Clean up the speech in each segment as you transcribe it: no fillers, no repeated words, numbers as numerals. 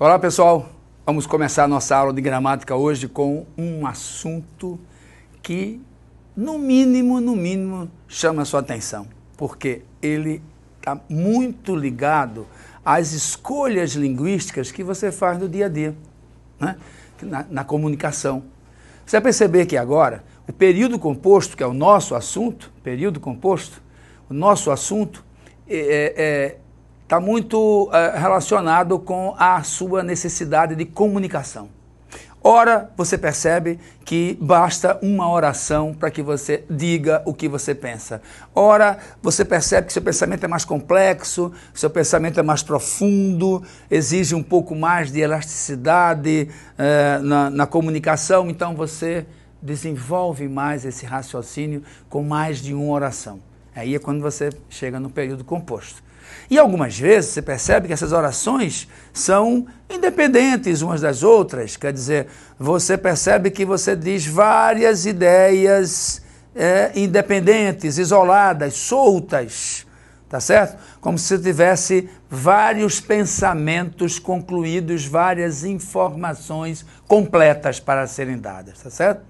Olá pessoal, vamos começar a nossa aula de gramática hoje com um assunto que no mínimo chama a sua atenção, porque ele está muito ligado às escolhas linguísticas que você faz no dia a dia, né? na comunicação. Você vai perceber que agora o período composto, que é o nosso assunto, período composto, o nosso assunto está muito relacionado com a sua necessidade de comunicação. Ora, você percebe que basta uma oração para que você diga o que você pensa. Ora, você percebe que seu pensamento é mais complexo, seu pensamento é mais profundo, exige um pouco mais de elasticidade na comunicação, então você desenvolve mais esse raciocínio com mais de uma oração. Aí é quando você chega no período composto. E algumas vezes você percebe que essas orações são independentes umas das outras, quer dizer, você percebe que você diz várias ideias independentes, isoladas, soltas, tá certo? Como se você tivesse vários pensamentos concluídos, várias informações completas para serem dadas, tá certo?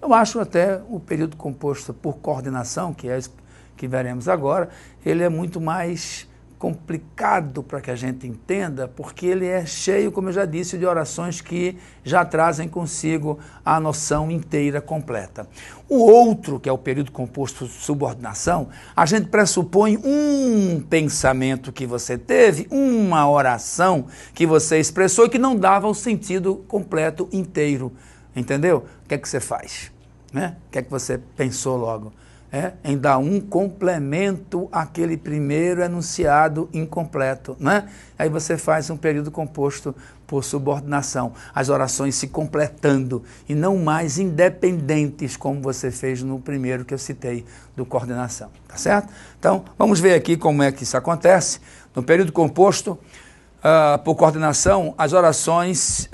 Eu acho até o período composto por coordenação, que é isso que veremos agora, ele é muito mais complicado para que a gente entenda, porque ele é cheio, como eu já disse, de orações que já trazem consigo a noção inteira, completa. O outro, que é o período composto por subordinação, a gente pressupõe um pensamento que você teve, uma oração que você expressou e que não dava o sentido completo, inteiro. Entendeu? O que é que você faz? Né? O que é que você pensou logo? Em dar um complemento àquele primeiro enunciado incompleto, né? Aí você faz um período composto por subordinação, as orações se completando e não mais independentes, como você fez no primeiro que eu citei, do coordenação, tá certo? Então, vamos ver aqui como é que isso acontece. No período composto por coordenação, as orações,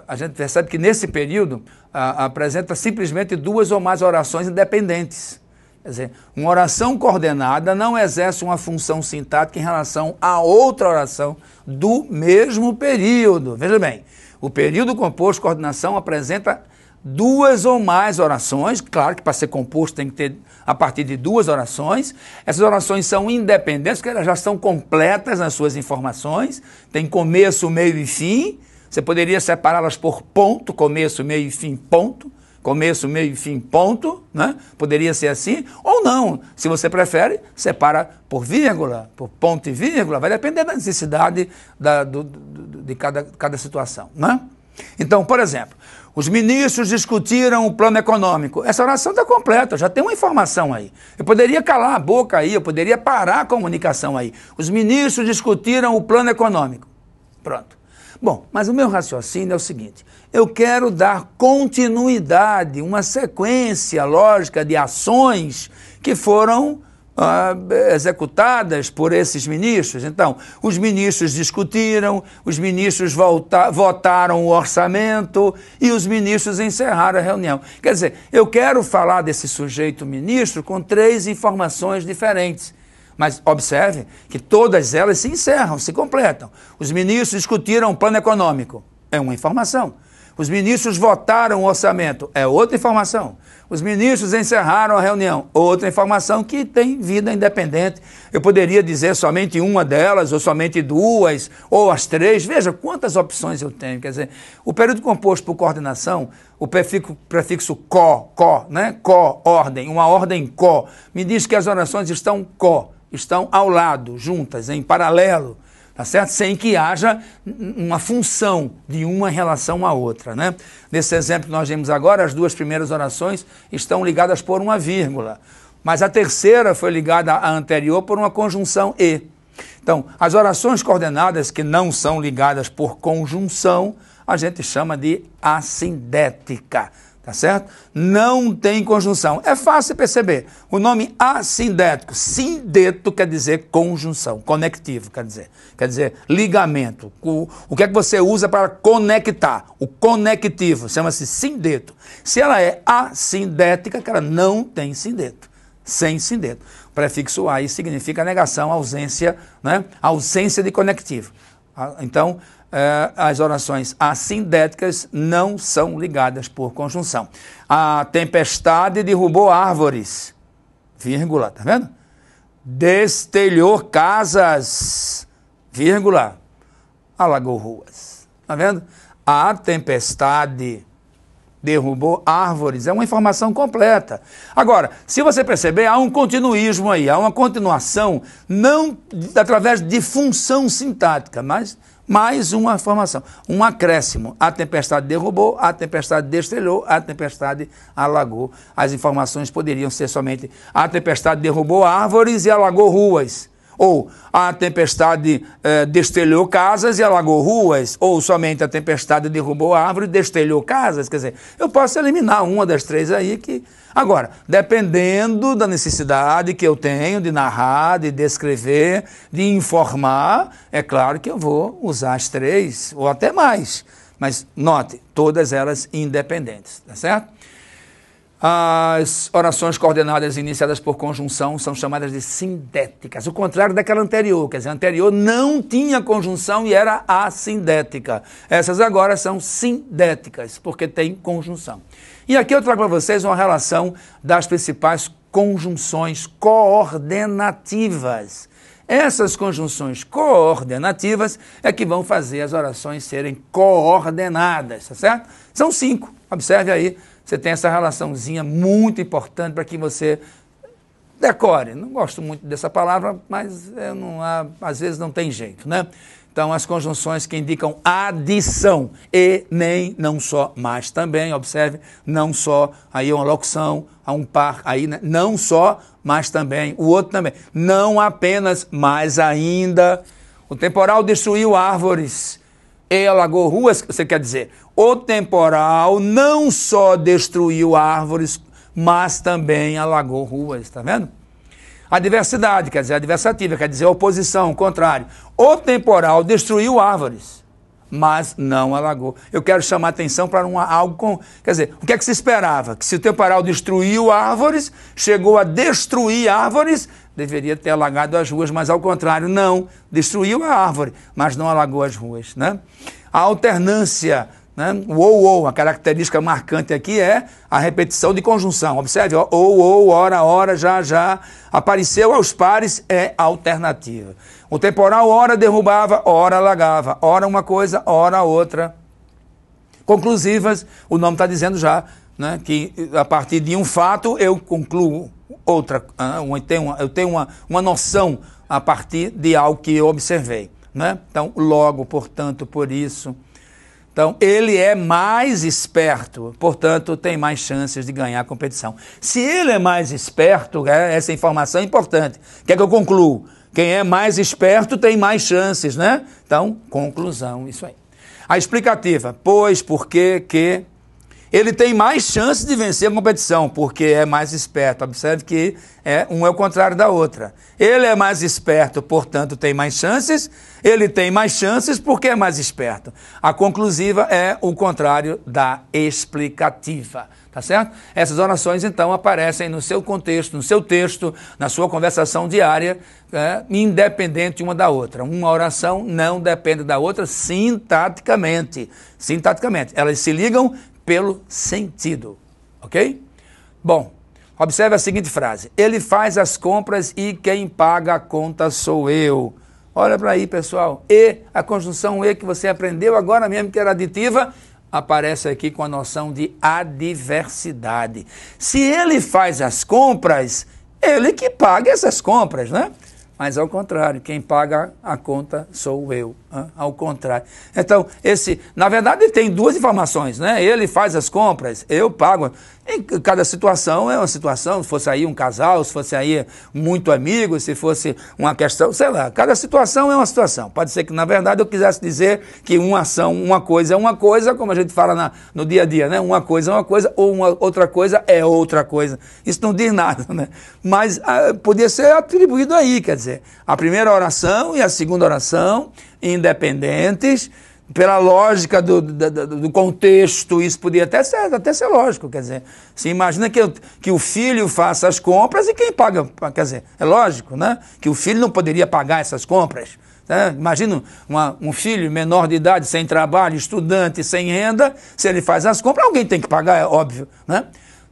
a gente percebe que nesse período apresenta simplesmente duas ou mais orações independentes. Quer dizer, uma oração coordenada não exerce uma função sintática em relação a outra oração do mesmo período. Veja bem, o período composto por coordenação apresenta duas ou mais orações, claro que para ser composto tem que ter a partir de duas orações. Essas orações são independentes, porque elas já estão completas nas suas informações, tem começo, meio e fim. Você poderia separá-las por ponto, começo, meio e fim, ponto. Começo, meio e fim, ponto, né? Poderia ser assim, ou não. Se você prefere, separa por vírgula, por ponto e vírgula, vai depender da necessidade de cada situação, né? Então, por exemplo, os ministros discutiram o plano econômico. Essa oração está completa, já tem uma informação aí. Eu poderia calar a boca aí, eu poderia parar a comunicação aí. Os ministros discutiram o plano econômico. Pronto. Bom, mas o meu raciocínio é o seguinte, eu quero dar continuidade, uma sequência lógica de ações que foram executadas por esses ministros. Então, os ministros discutiram, os ministros votaram o orçamento e os ministros encerraram a reunião. Quer dizer, eu quero falar desse sujeito ministro com três informações diferentes. Mas observe que todas elas se encerram, se completam. Os ministros discutiram o plano econômico, é uma informação. Os ministros votaram o orçamento, é outra informação. Os ministros encerraram a reunião, outra informação que tem vida independente. Eu poderia dizer somente uma delas, ou somente duas, ou as três. Veja quantas opções eu tenho. Quer dizer, o período composto por coordenação, o prefixo co, né? Co, ordem, uma ordem co, me diz que as orações estão estão ao lado, juntas, em paralelo, tá certo? Sem que haja uma função de uma em relação à outra, né? Nesse exemplo que nós vimos agora, as duas primeiras orações estão ligadas por uma vírgula, mas a terceira foi ligada à anterior por uma conjunção e. Então, as orações coordenadas que não são ligadas por conjunção, a gente chama de assindética. Tá certo? Não tem conjunção. É fácil perceber. O nome assindético, sindeto quer dizer conjunção, conectivo quer dizer ligamento. O que é que você usa para conectar? O conectivo chama-se sindeto. Se ela é assindética, que ela não tem sindeto, sem sindeto. O prefixo aí significa negação, ausência, né? Ausência de conectivo. Então, as orações assindéticas não são ligadas por conjunção. A tempestade derrubou árvores, vírgula, tá vendo? Destelhou casas, vírgula, alagou ruas, tá vendo? A tempestade derrubou árvores, é uma informação completa. Agora, se você perceber, há um continuismo aí, há uma continuação, não através de função sintática, mas mais uma informação, um acréscimo. A tempestade derrubou, a tempestade destelhou, a tempestade alagou. As informações poderiam ser somente a tempestade derrubou árvores e alagou ruas. Ou a tempestade destelhou casas e alagou ruas, ou somente a tempestade derrubou árvore e destelhou casas. Quer dizer, eu posso eliminar uma das três aí que... Agora, dependendo da necessidade que eu tenho de narrar, de descrever, de informar, é claro que eu vou usar as três, ou até mais. Mas note, todas elas independentes, tá certo? As orações coordenadas iniciadas por conjunção são chamadas de sindéticas, o contrário daquela anterior, quer dizer, a anterior não tinha conjunção e era assindética. Essas agora são sindéticas, porque tem conjunção. E aqui eu trago para vocês uma relação das principais conjunções coordenativas. Essas conjunções coordenativas é que vão fazer as orações serem coordenadas, tá certo? São 5, observe aí. Você tem essa relaçãozinha muito importante para que você decore. Não gosto muito dessa palavra, mas às vezes não tem jeito, né? Então, as conjunções que indicam adição, e, nem, não só, mas também, observe, não só, aí é uma locução, há um par, aí, né? Não só, mas também, o outro também. Não apenas, mas ainda. O temporal destruiu árvores e alagou ruas, você quer dizer, o temporal não só destruiu árvores, mas também alagou ruas, tá vendo? Adversidade, quer dizer, adversativa, quer dizer, oposição, o contrário. O temporal destruiu árvores, mas não alagou. Eu quero chamar a atenção para algo com... Quer dizer, o que é que se esperava? Que se o temporal destruiu árvores, chegou a destruir árvores, deveria ter alagado as ruas, mas ao contrário, não. Destruiu a árvore, mas não alagou as ruas, né? A alternância, né? O ou, a característica marcante aqui é a repetição de conjunção. Observe, ou, ora, já. Apareceu aos pares, é alternativa. O temporal, ora derrubava, ora alagava. Ora uma coisa, ora outra. Conclusivas, o nome está dizendo já, né? Que a partir de um fato eu concluo outra. Eu tenho uma noção a partir de algo que eu observei, né? Então, logo, portanto, por isso... Então, ele é mais esperto, portanto, tem mais chances de ganhar a competição. Se ele é mais esperto, essa informação é importante. O que é que eu concluo? Quem é mais esperto tem mais chances, né? Então, conclusão, isso aí. A explicativa, pois, porque, que... Ele tem mais chances de vencer a competição, porque é mais esperto. Observe que um é o contrário da outra. Ele é mais esperto, portanto, tem mais chances. Ele tem mais chances porque é mais esperto. A conclusiva é o contrário da explicativa. Tá certo? Essas orações, então, aparecem no seu contexto, no seu texto, na sua conversação diária, independente uma da outra. Uma oração não depende da outra sintaticamente. Sintaticamente. Elas se ligam pelo sentido, ok? Bom, observe a seguinte frase. Ele faz as compras e quem paga a conta sou eu. Olha para aí, pessoal. E, a conjunção e que você aprendeu agora mesmo, que era aditiva, aparece aqui com a noção de adversidade. Se ele faz as compras, ele que paga essas compras, né? Mas ao contrário, quem paga a conta sou eu, ao contrário. Então, na verdade, ele tem duas informações, né? Ele faz as compras, eu pago. Em cada situação é uma situação, se fosse aí um casal, se fosse aí muito amigo, se fosse uma questão, sei lá, cada situação é uma situação. Pode ser que, na verdade, eu quisesse dizer que uma ação, uma coisa é uma coisa, como a gente fala no dia a dia, né? Uma coisa é uma coisa, ou outra coisa é outra coisa. Isso não diz nada, né? Mas podia ser atribuído aí, quer dizer, a primeira oração e a segunda oração, independentes, pela lógica do contexto, isso podia até ser lógico, quer dizer, se imagina que o filho faça as compras e quem paga, quer dizer, é lógico, né, que o filho não poderia pagar essas compras, Imagina um filho menor de idade, sem trabalho, estudante, sem renda, se ele faz as compras, alguém tem que pagar, é óbvio, né?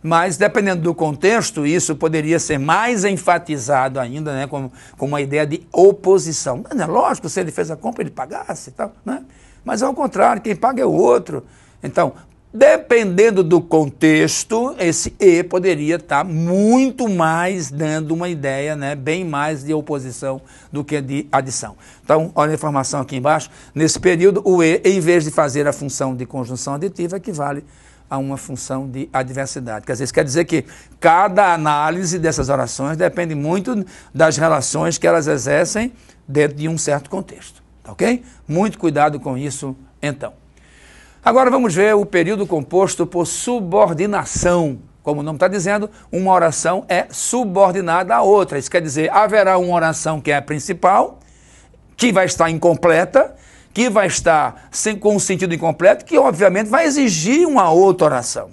Mas, dependendo do contexto, isso poderia ser mais enfatizado ainda, né, como uma ideia de oposição. Mas é lógico, se ele fez a compra, ele pagasse e tal, né? Mas, ao contrário, quem paga é o outro. Então, dependendo do contexto, esse E poderia estar muito mais dando uma ideia, né, bem mais de oposição do que de adição. Então, olha a informação aqui embaixo. Nesse período, o E, em vez de fazer a função de conjunção aditiva, equivale a uma função de adversidade. Quer dizer, isso quer dizer que cada análise dessas orações depende muito das relações que elas exercem dentro de um certo contexto. Tá ok? Muito cuidado com isso, então. Agora vamos ver o período composto por subordinação. Como o nome está dizendo, uma oração é subordinada à outra. Isso quer dizer, haverá uma oração que é a principal, que vai estar incompleta, que vai estar com um sentido incompleto, que obviamente vai exigir uma outra oração.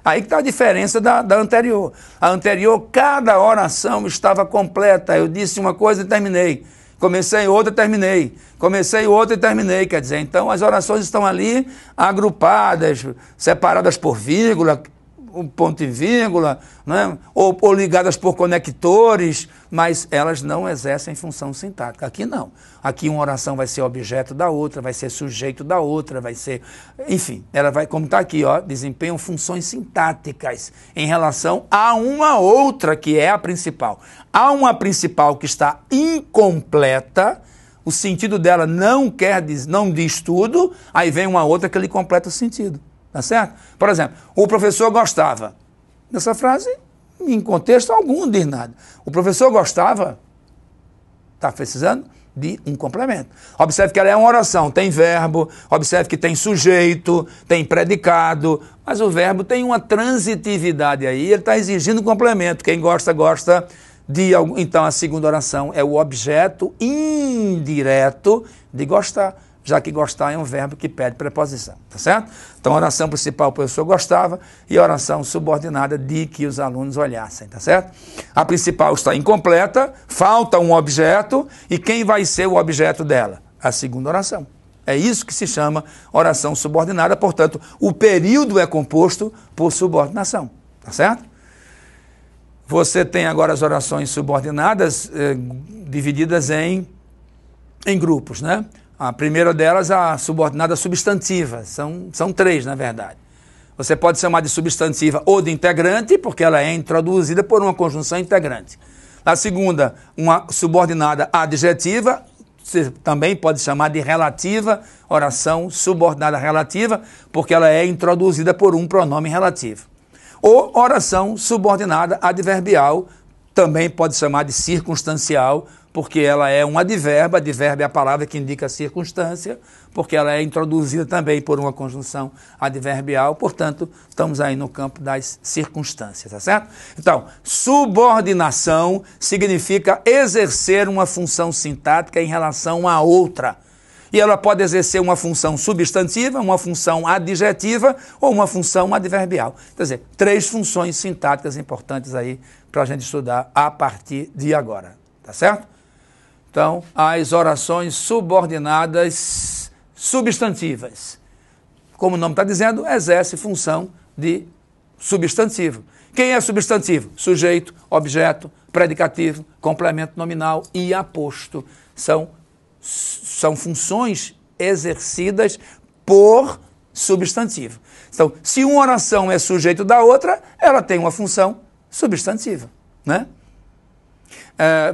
Aí que está a diferença da anterior. A anterior, cada oração estava completa. Eu disse uma coisa e terminei. Comecei outra e terminei. Comecei outra e terminei. Quer dizer, então as orações estão ali agrupadas, separadas por vírgula, ponto e vírgula, né? ou ligadas por conectores, mas elas não exercem função sintática. Aqui não. Aqui uma oração vai ser objeto da outra, vai ser sujeito da outra, vai ser... Enfim, ela vai, como está aqui, ó, desempenham funções sintáticas em relação a uma outra que é a principal. Há uma principal que está incompleta, o sentido dela não diz tudo, aí vem uma outra que lhe completa o sentido. Tá certo? Por exemplo, o professor gostava. Nessa frase, em contexto algum, não diz nada. O professor gostava, está precisando de um complemento. Observe que ela é uma oração, tem verbo, observe que tem sujeito, tem predicado, mas o verbo tem uma transitividade aí, ele está exigindo um complemento. Quem gosta, gosta de algum. Então, a segunda oração é o objeto indireto de gostar, já que gostar é um verbo que pede preposição, tá certo? Então, a oração principal, o professor gostava, e a oração subordinada de que os alunos olhassem, tá certo? A principal está incompleta, falta um objeto, e quem vai ser o objeto dela? A segunda oração. É isso que se chama oração subordinada, portanto, o período é composto por subordinação, tá certo? Você tem agora as orações subordinadas divididas em grupos, né? A primeira delas, a subordinada substantiva. São três, na verdade. Você pode chamar de substantiva ou de integrante, porque ela é introduzida por uma conjunção integrante. A segunda, uma subordinada adjetiva, você também pode chamar de relativa, oração subordinada relativa, porque ela é introduzida por um pronome relativo. Ou oração subordinada adverbial, também pode chamar de circunstancial, porque ela é um advérbio, advérbio é a palavra que indica circunstância, porque ela é introduzida também por uma conjunção adverbial, portanto, estamos aí no campo das circunstâncias, tá certo? Então, subordinação significa exercer uma função sintática em relação a outra. E ela pode exercer uma função substantiva, uma função adjetiva ou uma função adverbial. Quer dizer, três funções sintáticas importantes aí para a gente estudar a partir de agora, tá certo? Então, as orações subordinadas substantivas. Como o nome está dizendo, exerce função de substantivo. Quem é substantivo? Sujeito, objeto, predicativo, complemento nominal e aposto. São funções exercidas por substantivo. Então, se uma oração é sujeito da outra, ela tem uma função substantiva, né?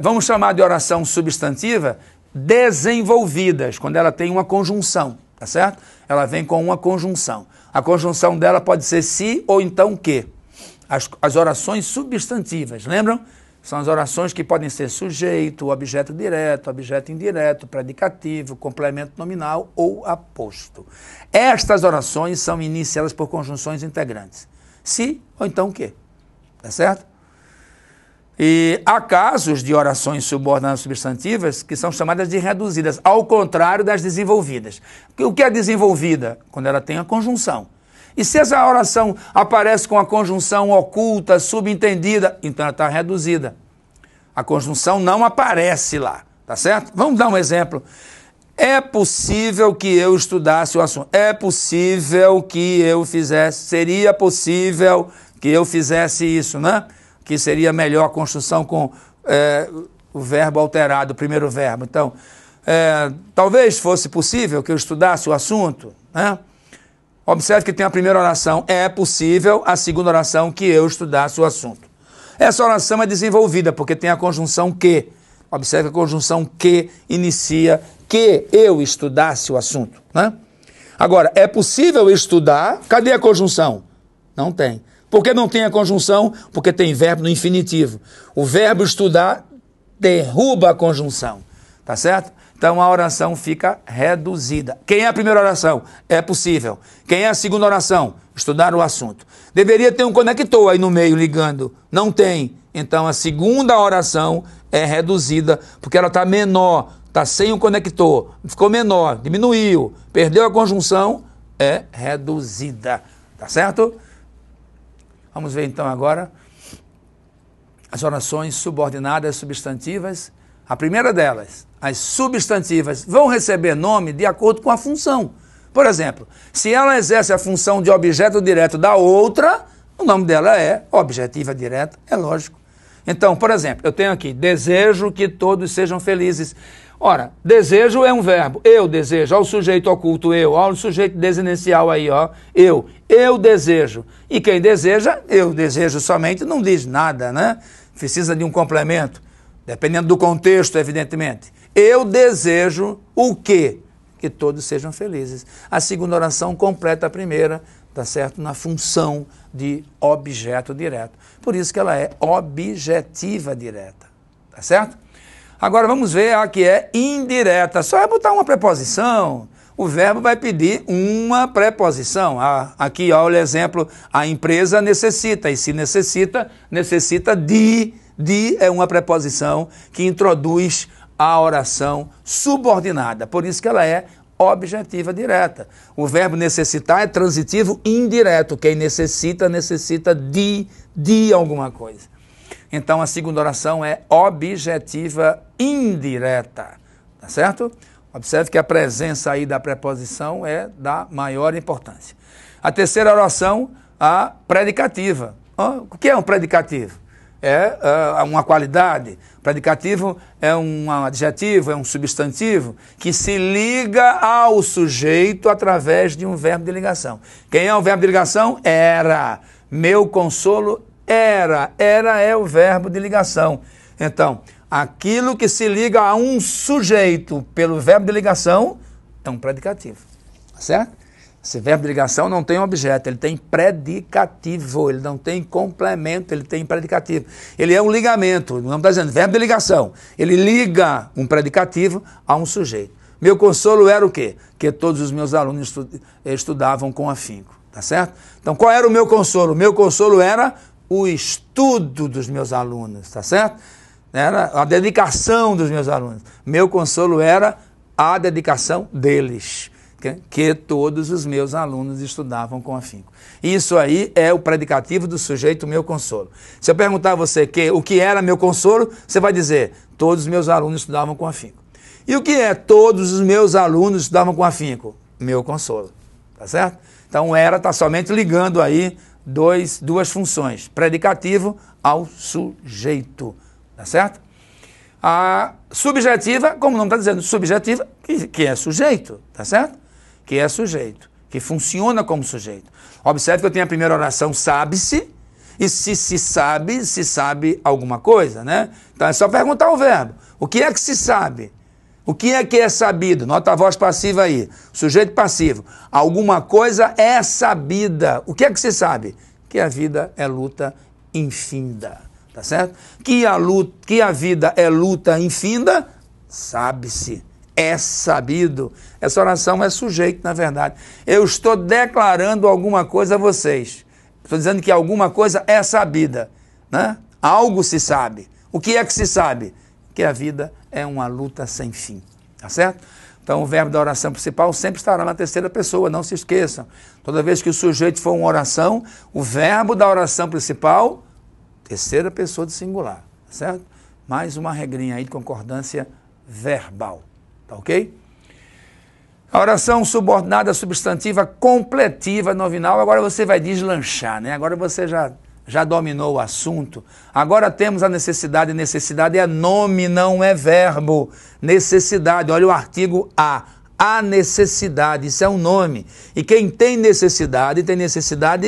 Vamos chamar de oração substantiva desenvolvidas, quando ela tem uma conjunção, tá certo? Ela vem com uma conjunção. A conjunção dela pode ser se ou então que. As orações substantivas, lembram? São as orações que podem ser sujeito, objeto direto, objeto indireto, predicativo, complemento nominal ou aposto. Estas orações são iniciadas por conjunções integrantes. Se ou então que. Tá certo? E há casos de orações subordinadas substantivas que são chamadas de reduzidas, ao contrário das desenvolvidas. O que é desenvolvida? Quando ela tem a conjunção. E se essa oração aparece com a conjunção oculta, subentendida, então ela está reduzida. A conjunção não aparece lá, tá certo? Vamos dar um exemplo. É possível que eu estudasse o assunto. É possível que eu fizesse. Seria possível que eu fizesse isso, né? Que seria melhor a construção com o verbo alterado, o primeiro verbo. Então, talvez fosse possível que eu estudasse o assunto, né? Observe que tem a primeira oração, é possível, a segunda oração, que eu estudasse o assunto. Essa oração é desenvolvida porque tem a conjunção que. Observe a conjunção que inicia que eu estudasse o assunto, né? Agora, é possível estudar, cadê a conjunção? Não tem. Por que não tem a conjunção? Porque tem verbo no infinitivo. O verbo estudar derruba a conjunção, tá certo? Então a oração fica reduzida. Quem é a primeira oração? É possível. Quem é a segunda oração? Estudar o assunto. Deveria ter um conector aí no meio ligando. Não tem. Então a segunda oração é reduzida, porque ela está menor, está sem o conector, ficou menor, diminuiu, perdeu a conjunção, é reduzida. Tá certo? Vamos ver então agora as orações subordinadas substantivas. A primeira delas, as substantivas, vão receber nome de acordo com a função. Por exemplo, se ela exerce a função de objeto direto da outra, o nome dela é objetiva direta, é lógico. Então, por exemplo, eu tenho aqui, desejo que todos sejam felizes. Ora, desejo é um verbo, eu desejo, olha o sujeito oculto eu, olha o sujeito desinencial aí, ó, eu desejo. E quem deseja, eu desejo somente, não diz nada, né? Precisa de um complemento, dependendo do contexto, evidentemente. Eu desejo o quê? Que todos sejam felizes. A segunda oração completa a primeira, tá certo? Na função de objeto direto. Por isso que ela é objetiva direta, tá certo? Agora vamos ver a que é indireta. Só é botar uma preposição. O verbo vai pedir uma preposição. Aqui, olha o exemplo, a empresa necessita. E se necessita, necessita de. De é uma preposição que introduz a oração subordinada. Por isso que ela é objetiva direta. O verbo necessitar é transitivo indireto. Quem necessita, necessita de alguma coisa. Então a segunda oração é objetiva indireta. Tá certo? Observe que a presença aí da preposição é da maior importância. A terceira oração, a predicativa. O que é um predicativo? É uma qualidade. Predicativo é um adjetivo, é um substantivo que se liga ao sujeito através de um verbo de ligação. Quem é o verbo de ligação? Era. Meu consolo era. Era é o verbo de ligação. Então, aquilo que se liga a um sujeito pelo verbo de ligação é um predicativo. Certo? Esse verbo de ligação não tem objeto, ele tem predicativo, ele não tem complemento, ele tem predicativo. Ele é um ligamento, não está dizendo verbo de ligação. Ele liga um predicativo a um sujeito. Meu consolo era o quê? Que todos os meus alunos estudavam com afinco, tá certo? Então qual era o meu consolo? O meu consolo era o estudo dos meus alunos, tá certo? Era a dedicação dos meus alunos. Meu consolo era a dedicação deles. Que todos os meus alunos estudavam com afinco. Isso aí é o predicativo do sujeito meu consolo. Se eu perguntar a você o que era meu consolo, você vai dizer, todos os meus alunos estudavam com afinco. E o que é todos os meus alunos estudavam com afinco? Meu consolo. Tá certo? Então era está somente ligando aí duas funções, predicativo ao sujeito. Tá certo? A subjetiva, como o nome está dizendo, subjetiva, que é sujeito, tá certo? Que é sujeito, que funciona como sujeito. Observe que eu tenho a primeira oração, sabe-se, e se sabe alguma coisa, né? Então é só perguntar o verbo. O que é que se sabe? O que é sabido? Nota a voz passiva aí. Sujeito passivo. Alguma coisa é sabida. O que é que se sabe? Que a vida é luta infinda, tá certo? Que a vida é luta infinda, sabe-se. É sabido. Essa oração é sujeito, na verdade. Eu estou declarando alguma coisa a vocês. Estou dizendo que alguma coisa é sabida, né? Algo se sabe. O que é que se sabe? Que a vida é uma luta sem fim. Tá certo? Então o verbo da oração principal sempre estará na terceira pessoa, não se esqueçam. Toda vez que o sujeito for uma oração, o verbo da oração principal, terceira pessoa do singular. Tá certo? Mais uma regrinha aí de concordância verbal. Tá ok? A oração subordinada substantiva completiva nominal, agora você vai deslanchar, né? Agora você já dominou o assunto. Agora temos a necessidade. Necessidade é nome, não é verbo. Necessidade, olha o artigo A. A necessidade, isso é um nome. E quem tem necessidade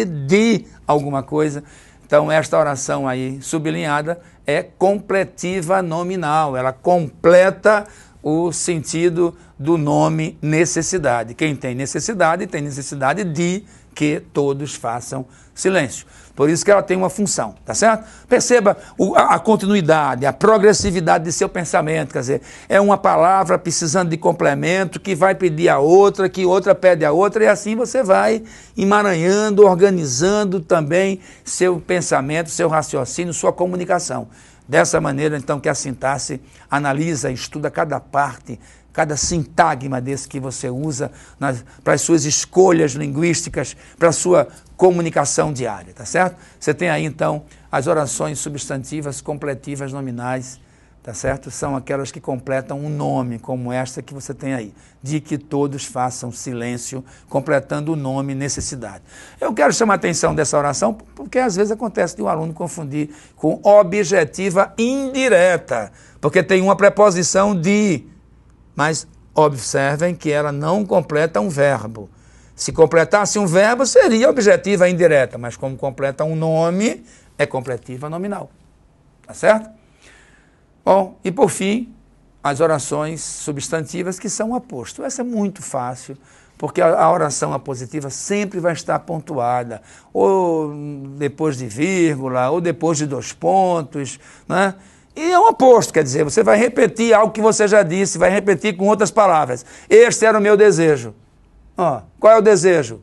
de alguma coisa. Então esta oração aí sublinhada é completiva nominal. Ela completa o sentido do nome necessidade. Quem tem necessidade de que todos façam silêncio. Por isso que ela tem uma função, tá certo? Perceba a continuidade, a progressividade de seu pensamento, quer dizer, é uma palavra precisando de complemento, que vai pedir a outra, que outra pede a outra, e assim você vai emaranhando, organizando também seu pensamento, seu raciocínio, sua comunicação. Dessa maneira, então, que a sintaxe analisa, estuda cada parte, cada sintagma desse que você usa para as suas escolhas linguísticas, para a sua comunicação diária, tá certo? Você tem aí, então, as orações substantivas, completivas, nominais, tá certo? São aquelas que completam um nome, como esta que você tem aí, de que todos façam silêncio, completando o nome necessidade. Eu quero chamar a atenção dessa oração, porque às vezes acontece de um aluno confundir com objetiva indireta, porque tem uma preposição de, mas observem que ela não completa um verbo. Se completasse um verbo, seria objetiva indireta, mas como completa um nome, é completiva nominal. Tá certo? Bom, e por fim, as orações substantivas que são aposto. Essa é muito fácil, porque a oração apositiva sempre vai estar pontuada, ou depois de vírgula, ou depois de 2 pontos, né? E é um aposto, quer dizer, você vai repetir algo que você já disse, vai repetir com outras palavras. Este era o meu desejo. Qual é o desejo?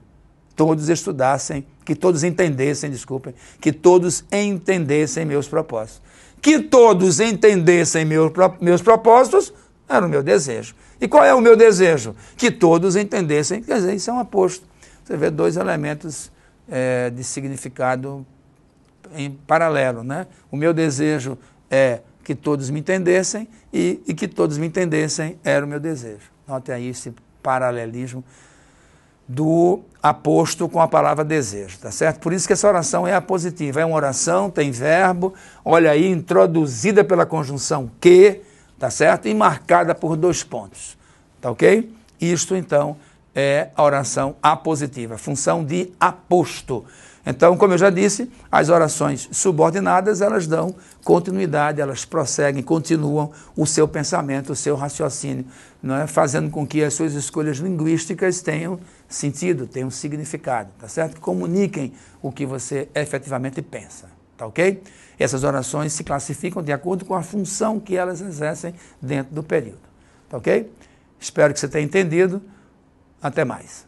Todos estudassem, que todos entendessem, desculpem, que todos entendessem meus propósitos. Que todos entendessem meus propósitos era o meu desejo. E qual é o meu desejo? Que todos entendessem, quer dizer, isso é um aposto. Você vê 2 elementos de significado em paralelo, né? O meu desejo é que todos me entendessem e que todos me entendessem era o meu desejo. Notem aí esse paralelismo do aposto com a palavra desejo, tá certo? Por isso que essa oração é apositiva, é uma oração, tem verbo, olha aí, introduzida pela conjunção que, tá certo? E marcada por 2 pontos, tá ok? Isto, então, é a oração apositiva, função de aposto. Então, como eu já disse, as orações subordinadas, elas dão continuidade, elas prosseguem, continuam o seu pensamento, o seu raciocínio, não é? Fazendo com que as suas escolhas linguísticas tenham sentido, tenham significado, tá certo? Que comuniquem o que você efetivamente pensa, tá ok? Essas orações se classificam de acordo com a função que elas exercem dentro do período, tá ok? Espero que você tenha entendido. Até mais.